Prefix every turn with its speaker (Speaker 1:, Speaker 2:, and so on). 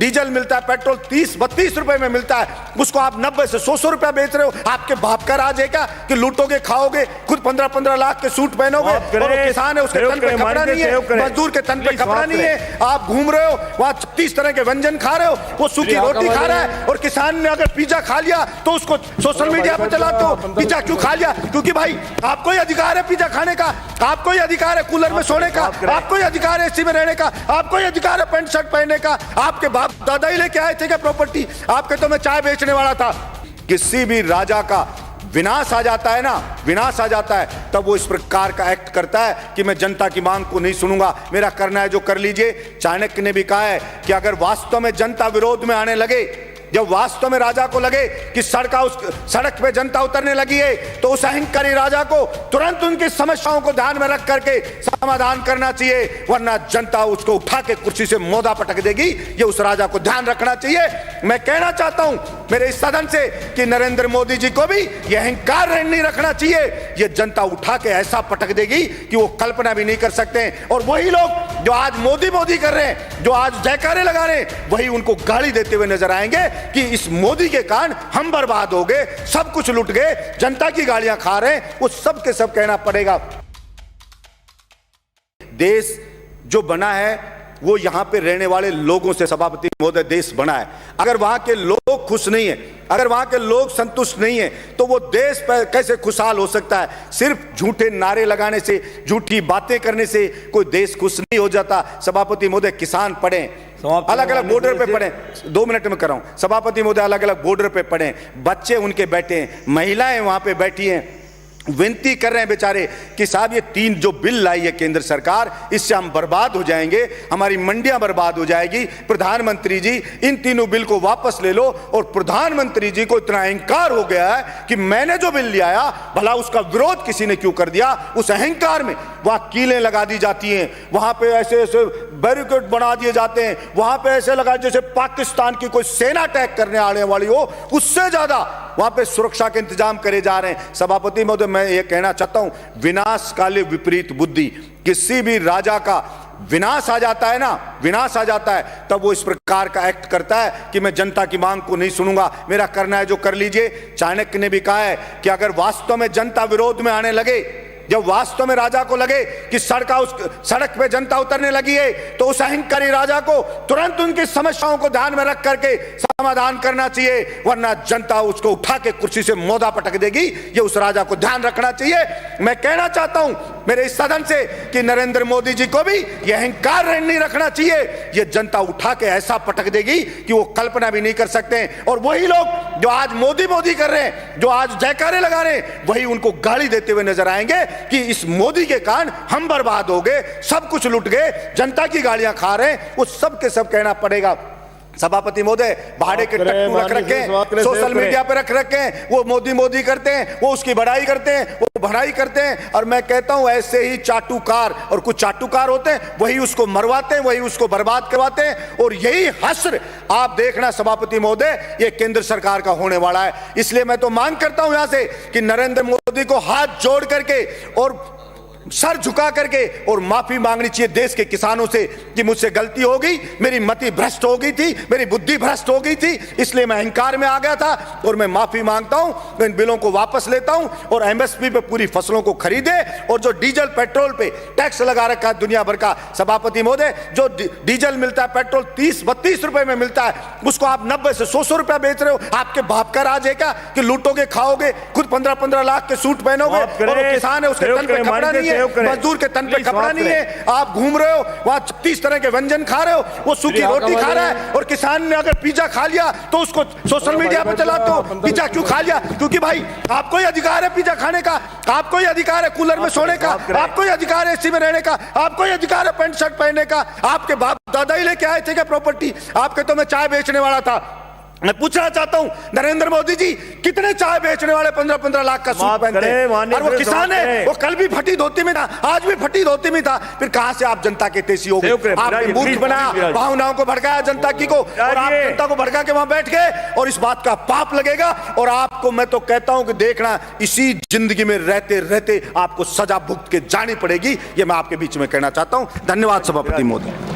Speaker 1: Diesel मिलता है, petrol 30-32 रुपए में मिलता है, उसको आप 90 से 100 रुपया बेच रहे हो। आपके बाप का राज है क्या कि लूटोगे, खाओगे, खुद 15-15 लाख के सूट पहनोगे, और वो किसान है उसके तन पे कपड़ा नहीं है, मजदूर के तन पे कपड़ा नहीं है, आप घूम रहे हो वहां 36 तरह के व्यंजन खा रहे हो, वो सूखी रोटी खा रहा है। और किसान ने अगर पिज्जा खा लिया तो उसको सोशल मीडिया पे चलाते हो, पिज्जा क्यों खा लिया? क्योंकि भाई आपको ही अधिकार है पिज्जा खाने का, आपको ही अधिकार है कूलर में सोने का, आपको ही अधिकार है एसी में रहने का, आपको ही अधिकार है पैंट शर्ट पहनने का। आपके बाप दादा ही लेके आए थे क्या प्रॉपर्टी? आपके तो मैं चाय बेचने वाला था। किसी भी राजा का विनाश आ जाता है ना, विनाश आ जाता है, तब वो इस प्रकार का एक्ट करता है कि मैं जनता की मांग को नहीं सुनूंगा, मेरा करना है जो कर लीजिए। चाणक्य ने भी कहा है कि अगर वास्तव में जनता विरोध में आने लगे, जब वास्तव में राजा को लगे कि सड़क पे जनता उतरने लगी है, तो उस अहंकारी राजा को तुरंत उनकी समस्याओं को ध्यान में रख करके समाधान करना चाहिए, वरना जनता उसको उठा के कुर्सी से मोदा पटक देगी। ये उस राजा को ध्यान रखना चाहिए। मैं कहना चाहता हूं मेरे इस सदन से कि नरेंद्र मोदी जी को भी यह अहंकार नहीं रखना चाहिए। ये जनता उठा के ऐसा पटक देगी कि वो कल्पना भी नहीं कर सकते। और वही लोग जो आज मोदी मोदी कर रहे हैं, जो आज जयकारे लगा रहे हैं, वही उनको गाली देते हुए नजर आएंगे कि इस मोदी के कारण हम बर्बाद हो गए, सब कुछ लुट गए, जनता की गालियां खा रहे हैं। वो सब के सब कहना पड़ेगा। देश जो बना है वो यहां पे रहने वाले लोगों से, सभापति महोदय, देश बना है। अगर वहां के लोग खुश नहीं है, अगर वहां के लोग संतुष्ट नहीं है, तो वो देश कैसे खुशहाल हो सकता है? सिर्फ झूठे नारे लगाने से, झूठी बातें करने से कोई देश खुश नहीं हो जाता। सभापति महोदय, किसान पढ़े, अलग अलग बॉर्डर पे पड़े, 2 मिनट में कर रहा हूं सभापति महोदय, अलग अलग बॉर्डर पे पड़े, बच्चे उनके बैठे हैं, महिलाएं वहां पे बैठी हैं, विनती कर रहे हैं बेचारे कि साहब ये 3 जो बिल लाई है केंद्र सरकार, इससे हम बर्बाद हो जाएंगे, हमारी मंडियां बर्बाद हो जाएगी। प्रधानमंत्री जी इन तीनों बिल को वापस ले लो। और प्रधानमंत्री जी को इतना अहंकार हो गया है कि मैंने जो बिल ले आया, भला उसका विरोध किसी ने क्यों कर दिया? उस अहंकार में वहां कीलें लगा दी जाती हैं, वहां पे ऐसे ऐसे बैरिकेड बना दिए जाते हैं, वहां पे ऐसे लगा जैसे पाकिस्तान की कोई सेना अटैक करने आने वाली हो, उससे ज्यादा वहां पे सुरक्षा के इंतजाम करे जा रहे हैं। सभापति महोदय, मैं ये कहना चाहता हूं, विनाश काले विपरीत बुद्धि। किसी भी राजा का विनाश आ जाता है ना, विनाश आ जाता है, तब वो इस प्रकार का एक्ट करता है कि मैं जनता की मांग को नहीं सुनूंगा, मेरा करना है जो कर लीजिए। चाणक्य ने भी कहा है कि अगर वास्तव में जनता विरोध में आने लगे, जब वास्तव में राजा को लगे कि सड़क पे जनता उतरने लगी है, तो उस अहंकारी राजा को तुरंत उनकी समस्याओं को ध्यान में रख करके समाधान करना चाहिए, वरना जनता उसको उठा के कुर्सी से मोदा पटक देगी। ये उस राजा को ध्यान रखना चाहिए। मैं कहना चाहता हूं मेरे इस सदन से कि नरेंद्र मोदी जी को भी यह अहंकार नहीं रखना चाहिए। ये जनता उठा के ऐसा पटक देगी कि वो कल्पना भी नहीं कर सकते। और वही लोग जो आज मोदी मोदी कर रहे हैं, जो आज जयकारे लगा रहे हैं, वही उनको गाली देते हुए नजर आएंगे कि इस मोदी के कारण हम बर्बाद हो गए, सब कुछ लुट गए, जनता की गालियां खा रहे हैं। वो सब के सब कहना पड़ेगा। सभापति महोदय, भाड़े के टट्टू रख रखे हैं, सोशल मीडिया पे रख रखे हैं, वो मोदी मोदी करते हैं, वो उसकी बड़ाई करते हैं, वो भड़ाई करते हैं। और मैं कहता हूं ऐसे ही चाटुकार, और कुछ चाटुकार होते हैं, वही उसको मरवाते हैं, वही उसको बर्बाद करवाते हैं। और यही हश्र आप देखना सभापति महोदय, ये केंद्र सरकार का होने वाला है। इसलिए मैं तो मांग करता हूं यहां से कि नरेंद्र मोदी को हाथ जोड़ करके और सर झुका करके और माफी मांगनी चाहिए देश के किसानों से कि मुझसे गलती हो गई, मेरी मति भ्रष्ट हो गई थी, मेरी बुद्धि भ्रष्ट हो गई थी, इसलिए मैं अहंकार में आ गया था और मैं माफी मांगता हूं। मैं इन बिलों को वापस लेता हूं और एमएसपी पे पूरी फसलों को खरीदे। और जो डीजल पेट्रोल पे टैक्स लगा रखा है दुनिया भर का, सभापति महोदय, जो डीजल मिलता है, पेट्रोल 30-32 रुपए में मिलता है, उसको आप 90 से 100 रुपया बेच रहे हो। आपके बाप का राज है क्या कि लूटोगे, खाओगे, खुद 15-15 लाख के सूट पहनोगे, और वो किसान है उसके तन पे कपड़ा नहीं है, मजदूर के तन पे कपड़ा नहीं है, आप घूम रहे हो वहां 36 तरह के व्यंजन खा रहे हो, वो सूखी रोटी खा रहा है। और किसान ने अगर पिज्जा खा लिया तो उसको सोशल मीडिया पे चलाते हो, पिज्जा क्यों खा लिया? क्योंकि भाई आपको ही अधिकार है पिज्जा खाने का, आपको ही अधिकार है कूलर में सोने का, आपको ही अधिकार है एसी में रहने का, आपको ही अधिकार है पैंट शर्ट पहनने का। आपके बाप दादा ही लेके आए थे क्या प्रॉपर्टी? आपके तो मैं चाय बेचने वाला था। मैं पूछना चाहता हूं नरेंद्र मोदी जी, कितने चाय बेचने वाले 15-15 लाख का सूट पहनते हैं? और वो किसान है, वो कल भी फटी धोती में था, आज भी फटी धोती में था। फिर कहां से आप जनता के तेजी हो गए? आपने मूर्ख बनाया, भावनाओं को भड़काया जनता की को, और आप जनता को भड़का के वहां बैठ गए। और इस बात का पाप लगेगा। और आपको मैं तो कहता हूं कि देखना, इसी जिंदगी में रहते रहते आपको सजा भुगत के जानी पड़ेगी। ये मैं आपके बीच में कहना चाहता हूं। धन्यवाद सभापति महोदय।